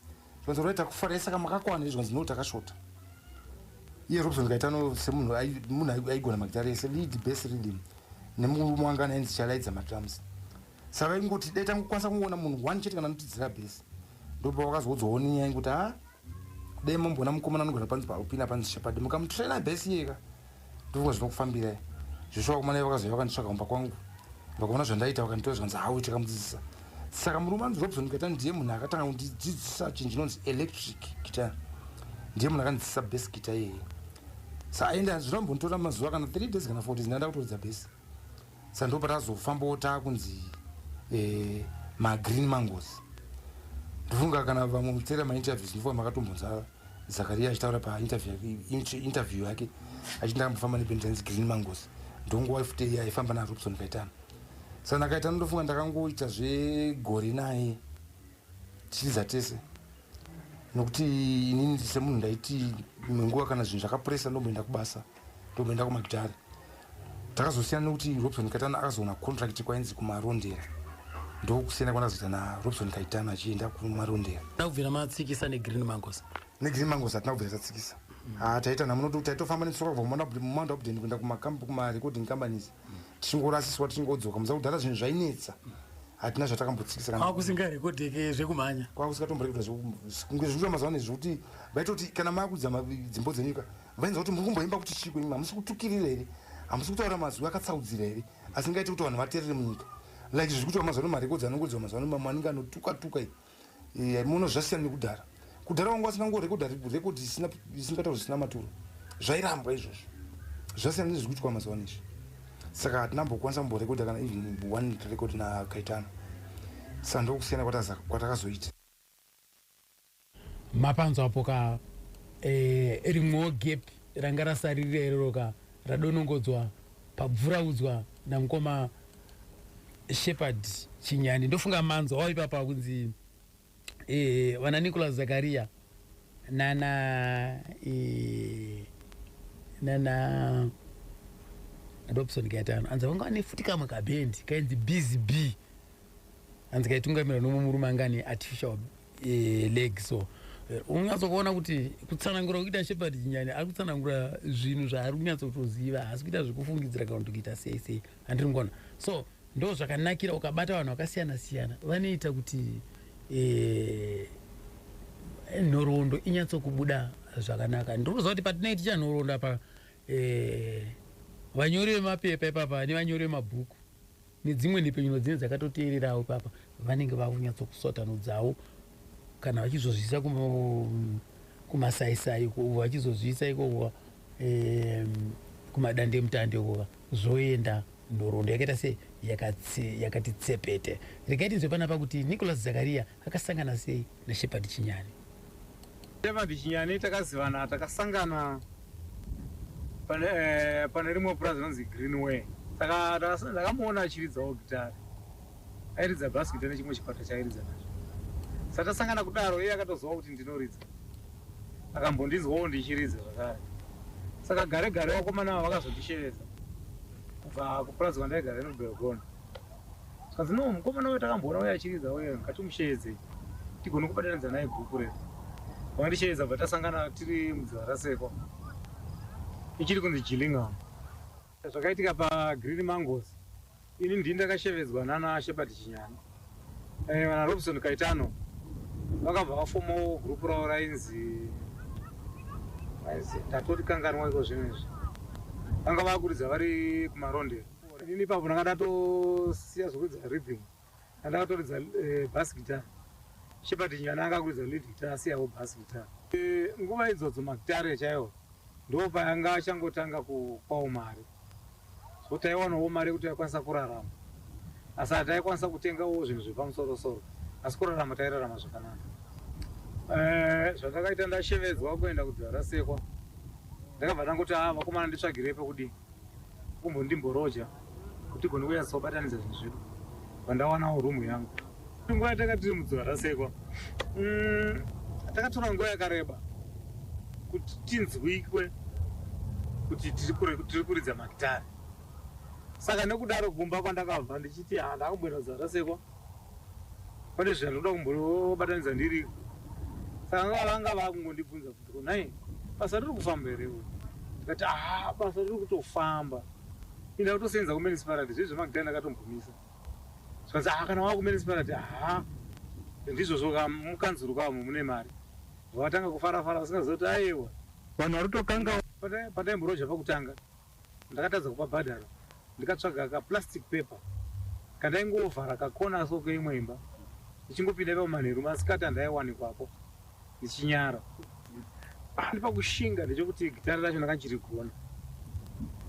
Zvanzi roita kufarira saka makakwana izvanzi noti akashota. Iye Robson Gaitano semunhu aigona magidhari ese lead bass rhythm nemurume wanga anainzi Chalaidza madrums. Saka ingoti dai tangokwanisa kungoona munhu one chete kana anotidzira bass. Ndopa wakazoudzawo nyaya yekuti dai mambona mukomana anogona panzi paupina panzi Shepard mukamutraina bass yeka ndovunga zvinokufambirai. Zvishwa vakomana vakazouya vakanditsvaga kumba kwangu vakaona zvandaita vakanditora zvanzi hawo takamudzidzisa. Saka murume anonzi Robson Gaitano ndiye munhu akatanga kundidzidzisa chinhu chinonzi electric guitar. Ndiye munhu akandidzidzisa bass guitar iyeye. Saka aenda zvinombotora mazuva kana 3 days kana 4 days ndaenda kutoridza bass. Saka ndopa tazofambawo taakunzi maGreen Mangoes. Ndofunga kana vamwe muteera mainterviews ndivo makatombonza Zakaria achitaura painterview yake achinda kambofamba nebhendi ranzi Green Mangoes. Ndonguva futi aifamba naRobson Gaitano. Saka ndakaita ndofunga ndakangoita zvegore naye tichidza tese nokuti inini semunhu ndaiti imwe nguva kana zvinhu zvakapuresa ndomboenda kubasa ndomboenda kumagidhari. Takazosiyana nokuti Robson Gaitano akazoona contract kwainzi kumarondera ndokusiyana kwandazoita naRobson Gaitano achienda kumarondera. Ndakubvira matsikisa neGreen Mangoes. neGreen Mangoes hatina kubvira tatsikisa. Taita namunoti taitofamba netsoka kubva kuMount Upton kuenda kumarecording companies tichingorasiswa tichingodzoka muza kudhara zvinhu zvainetsa hatina zvatakambotsikisa kana kusingarekodheke zvekumhanya kwakusikatomborekodha zvekuita mazuva nezvekuti vaitoti kana maakudza dzimbo dzenyika vainza kuti muri kumboimba kuti chiko imi hamusi kutukirira here hamusi kutaura mazwi akatsaudzira here asi ngaiti kuti vanhu vateerere munyika like zviri kuti mazuva nemarekodzi anongodzwa mazuva anenge anotuka muno zvasiyana nekudhara. Kudhara wangu asina ngorekodha rekodhi isingatauri zvisina maturo zvairambwa izvozvo zvasiyana nezviri kuitwa mazuva nezvi. Saka hatinambokwanisa kumborekodha kana even one record naGaitano. Saka ndokusiyana kwatakazoita. Mapanzo apo ka rimwewo gap ranga rasarira iroka radonongodzwa pabvuraudzwa namukoma Shepard Chinyani. Ndofunga manzo waipapa kunzi vana Nicholas Zakaria nana Robson Gaitano anza vanga vane futi kamwe kabhendi kainzi Busy B anzi kaitungamira nomwe murume anga ane artificial leg. So unatsokuona kuti kutsanangura kuita Shepard Chinyani ari kutsanangura zvinhu zvaari kunyatsotoziva haasi kuita zvekufungidzira kana kuti kuita sei handiri ngona. So ndo zvakanakira ukabata vanhu vakasiyana siyana vanoita kuti nhoroondo inyatsokubuda zvakanaka. Ndinoziva kuti patinenge tichanhoroondo apa vanyori vemapepa ipapa nevanyori vemabhuku nedzimwe nhepenyuro dzine dzakatoteererawo ipapa vanenge vakunyatsokusotanudzawo kana vachizozviisa kumasaisai vachizozviisa ikoko kumadandemutande ikoko zvoenda nhoroondo yakaita sei yakati tsepete. Regai tinzwe panapa kuti Nicholas Zakaria akasangana sei naShepard Chinyani. Shepard Chinyani takazivana takasangana pane rimwe purazi rinonzi Greenway. Saka ndakamuona achiridzawo gitari airidza bhazi gitari nechimwe chikwata chairidza nacho. Saka tasangana kudaro iye akatoziva kuti ndinoridza akambondinzwawo ndichiridza zvakare. Saka gare gare vakomana ava vakazondisheredza kubva kupurazi kwandaigara neBelgoni. Saka no mukomana wedu takamboona uye achiridza uye ngatimushedze tigone kubatanidza naye guku redu. Vakandisheedza bva tasangana tiri mudziva raSeko ichiri kunzi Gillingham. Zvakaitika paGreen Mangoes ini ndini ndakashevedzwa nana Shepard Chinyana. Vana Robinson Kaitano vakabva vafomawo gurupu ravo rainzi ndatoti kanganwa iko zvinezvi vanga vakuridza vari kumarondero. Ini ipapo ndanga ndatosiya zvokuridza rhythm ndakatoridza bass guitar. Shepard Chinyana akakuridza lead guitar asiyawo bass guitar. Nguva idzodzo magitare chaiwo ndo payanga achangotanga kupawo mari, so taiwanawo mari kuti akwanisa kurarama, asi hataikwanisa kutengawo zvinhu zvepamusoro-soro, asi kurarama tairarama zvakanaka. Zvandakaita ndashevedzwa kuenda kuDzarasekwa, ndakabva ndangoti vakomana nditsvagirei pekudii kumbondimboroja kuti gone kunyatsobatanidza zvinhu zvedu, vandawanawo rumu yangu. Nguva yatakati tiri muDzarasekwa takatora nguva yakareba kuti tinzwikwe kuti tiri kuridza magitari. Saka nekudaro kumba kwandakabva ndichiti ndakamboenda kuDzarasekwa pane zvandinoda kumbobatanidza ndiriko. Saka vanga vakungondibvunza kuti konai basa riri kufamba here? Ndikati basa riri kutofamba, inda kutosenza kumunicipality zvezvo magitari ndakatombomisa. Zvikanzi kana wava kumunicipality ndizvozvo mukanzuru kamo mune mari. Vakatanga kufara-fara vasingaziva kuti aiwa vanhu vari kutokanga. Pandaimboroja pakutanga ndakatadza kupa bhadhara, ndikatsvaga kaplastic paper kandaingovhara kakona soko imwe imba, ndichingopinda ipapo manheru masikati andaiwanikwapo ndichinyara. Ndipakushinga ndechekuti gitari racho ndakachirigona.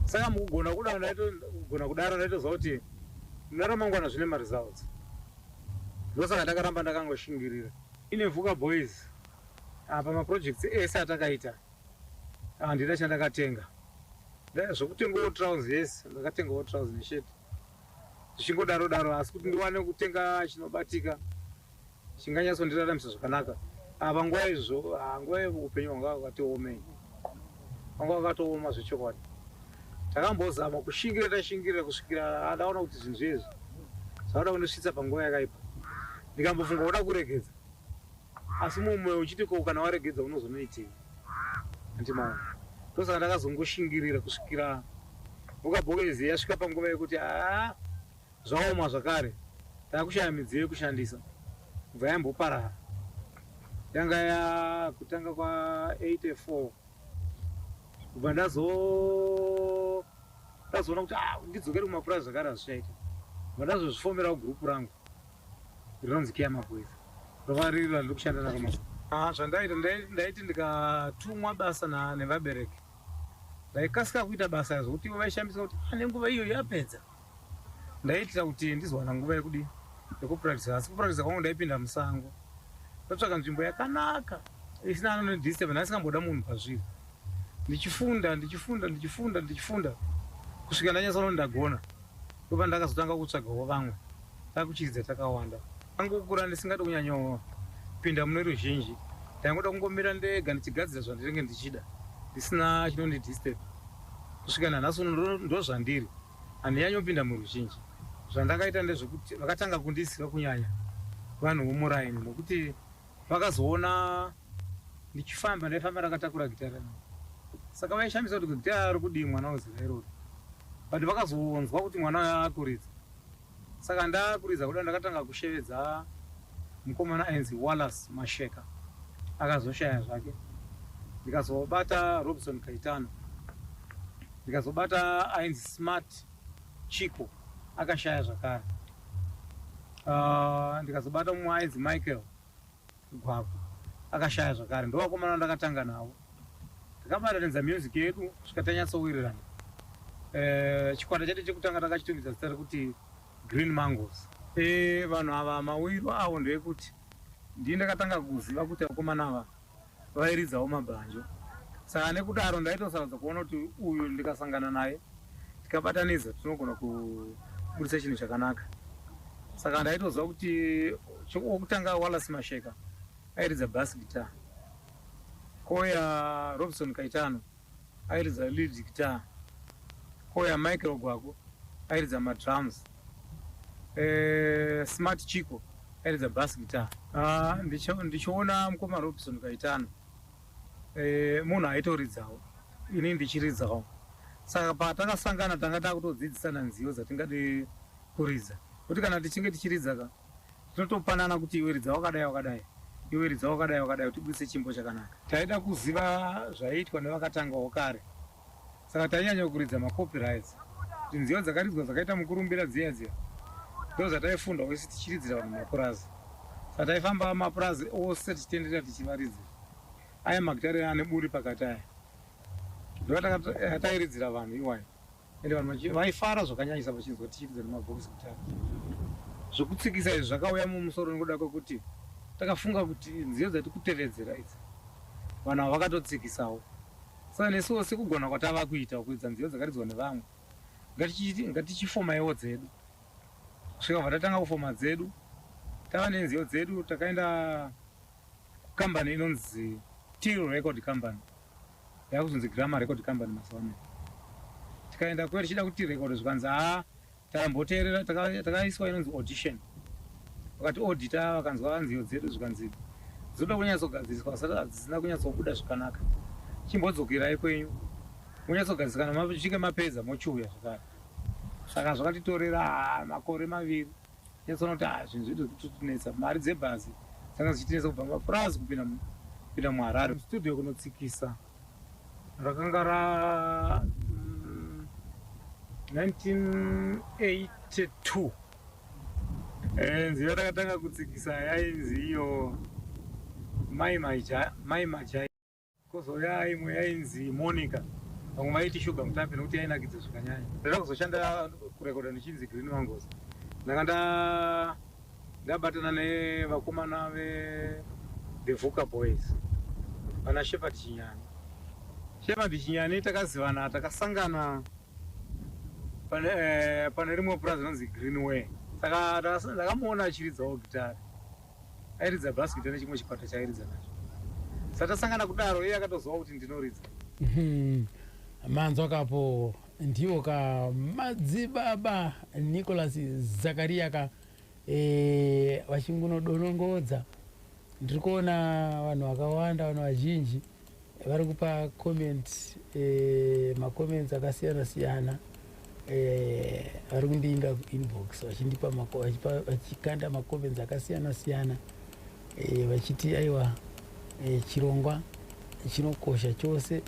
Saka mukugona kudaro ndaitoziva kuti muna ramangwana zvine maresults. Ndosaka ndakaramba ndakangoshingirira. Ine Vuka Boys pamaprojects ese atakaita handina chandakatenga. Zvokutengawo trouser, yes, ndakatengawo trouser nesheti zvichingodaro-daro, asi kuti ndiwane kutenga chinobatika chinganyatsondiraramisa zvakanaka. Panguva izvo nguva upenyu hwanga hwakatiomei, hwanga hwakatooma zvechokwadi. Takambozama kushingirira kusvikira ndaona kuti zvinhu zvezvi zvauda kundosvitsa panguva yakaipa. Ndikambofunga kuda kuregedza, asi mumwe uchiti kana waregedza unozonoitei handimaona. Ndosaka ndakazongoshingirira kusvikira Vuka Boys yasvika panguva yekuti zvaoma zvakare, takushaya midziyo yekushandisa, kubva yamboparara. Yanga yakutanga kwa84 kubva ndazoona kuti ndidzokere kumapurazi zvakare hazvichaita, kubva ndazozvifomera kugurupu rangu rinonzi Kiyama Boys, rova riri randiri kushanda naro mazvo. Zvandaita ndaiti ndikatumwa basa nevabereki ndaikasika kuita basa zvokuti vaishambisa kuti nenguva iyo yapedza. Ndaitira kuti ndizowana nguva yekupuragisa, asi kupuragisa kwangu ndaipinda musango, ndotsvaka nzvimbo yakanaka isina anonodisturba, ndasingamboda munhu pazviri, ndichifunda kusvika ndanyatsoona ndagona. Ndopa ndakazotanga kutsvagawo vamwe takuchiridza takawanda. Angokura ndisingadi kunyanyopinda mune ruzhinji, ndaingoda kungomira ndega ndichigadzira zvandinenge ndichida ndisina chinondidisturba. Kusvika nanhasi ndo zvandiri, handiyanyopinda muruzhinji. Zvandakaita ndezvekuti vakatanga kundisiya kunyanya vanhu vomuraini, nokuti vakazoona ndichifamba ndaifamba ndakatakura gitara rangu. Saka vaishambisa kuti gitara ari kudii mwana wezera iroro, but vakazonzwa kuti mwana uyo akuridza. Saka ndakuridza kuda ndakatanga kushevedza mukomana ainzi Wallace Masheka, akazoshaya zvake. Ndikazobata Robinson Kaitano, ndikazobata ainzi Smart Chico, akashaya zvakare. Ndikazobata mumwe ainzi Michael Gwako, akashaya zvakare. Ndo vakomana ndakatanga navo, takabatanidza music yedu kusvika tanyatsowirirana. Chikwata chete chekutanga takachitungidza zita rekuti Green Mangoes. Vanhu ava mawiro avo ndeyekuti ndini ndakatanga kuziva kuti vakomana ava vairidzawo mabhanjo. Saka nekudaro ndaitosaradza kuona kuti uyu ndikasangana naye tikabatanidza tinogona kubudisa chinhu chakanaka. Saka ndaitoziva kuti wokutanga Wallace Masheka airidza bass guitar, koya Robinson Kaitano airidza lead guitar, koya Michael Gwako airidza madrums, Smart Chico airidza bass guitar. Ndichiona mukoma Robinson Kaitano munhu aitoridzawo, ini ndichiridzawo. Saka patakasangana tanga takutodzidzisana nziyo dzatingade kuridza, kuti kana tichinge tichiridza ka tinotopanana kuti iwe ridza wakadai wakadai, iwe ridza wakadai wakadai, kuti tibudise chimbo chakanaka. Taida kuziva zvaiitwa nevakatangawo kare, saka tainyanya kuridza macopyrights, kuti nziyo dzakaridzwa dzakaita mukurumbira dziya dziya ndo zvataifunda kwese tichiridzira vanhu mapurazi. Saka taifamba mapurazi ose tichitenderera tichivaridzira, aya magitare ane buri pakati aya ndo tairidzira vanhu iwayo, ende vanhu vaifara zvakanyanyisa vachinzwa tichiridza nemabhokisi kutari. Zvokutsikisa izvi zvakauya mumusoro nekuda kwekuti takafunga kuti nziyo dzatikutevedzera idzi vanhu ava vakatotsikisawo. Saka nesuwo sekugona kwatava kuita kuridza nziyo dzakaridzwa nevamwe, ngatichifomaiwo dzedu. Kusvika kubva tatanga kufoma dzedu, tava nenziyo dzedu, takaenda kukambani inonzi Till Record Company, yakuzonzi Grammar Record Company mazuva ano. Tikaenda kwedu tichida kuti record zvikanzi takamboteerera, takaiswa inonzi audition. Vakati audita vakanzwa nziyo dzedu zvikanzi dzoda kunyatsogadziriswa, saka hadzisina kunyatsobuda zvakanaka. Chimbodzokerai kwenyu munyatsogadziriswa, kana machinge mapedza mochiuya zvakare. Saka zvakatitorera makore maviri. Nyatsoona kuti zvinhu zvidu zvitotinetsa, mari dzebhazi dzanga dzichitinetsa kubva mapurazi kupinda muHarare. Studio kunotsikisa rakanga ra 1982. Nziyo takatanga kutsikisa yainzi iyo Mai Majai, kozouya imwe yainzi Monica, vamwe vaiti Sugar Mutape nokuti yainakidza zvakanyanya. Ndada kuzoshanda kurekoda ndichinzi Green Wangoza, ndanga ndabatana nevakomana veThe Vuka Boys, vana Shepherd Chinyani. Takazivana, takasangana pane rimwe purazi rinonzi Greenway. Saka ndakamuona achiridzawo gitari, airidza bass guitar nechimwe chikwata chairidza nacho. Saka tasangana kudaro, iye akatoziva kuti ndinoridza. Manzwa kapo ndiwo ka madzibaba Nicholas Zakaria ka vachingunodonongodza. Ndiri kuona vanhu vakawanda, vanhu vazhinji vari kupa comment, macomments akasiyana siyana. Vari kundiinga inbox vachindipa vachikanda macomments akasiyana siyana, vachiti aiwa chirongwa chinokosha chose,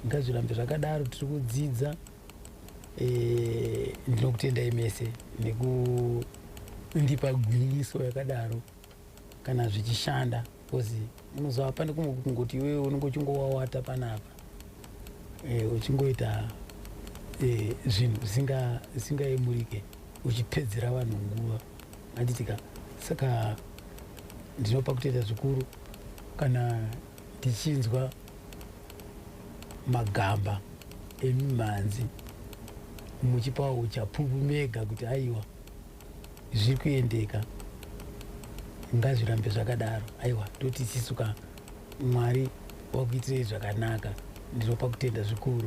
ngazvirambe zvakadaro, tiri kudzidza. Ndinokutendai mese nekundipa gwinyiso yakadaro kana zvichishanda, kozi unozova pane kumwe kungoti iwewe unenge uchingowawata panapa uchingoita zvinhu zvisingaemurike uchipedzera vanhu nguva, handitika. Saka ndinopa kutoita zvikuru kana tichinzwa magamba emimhanzi muchipawo uchapupumega kuti aiwa zviri kuendeka, ngazvirambe zvakadaro. Aiwa toti isisuka Mwari wakuitirei zvakanaka, ndinopa kutenda zvikuru.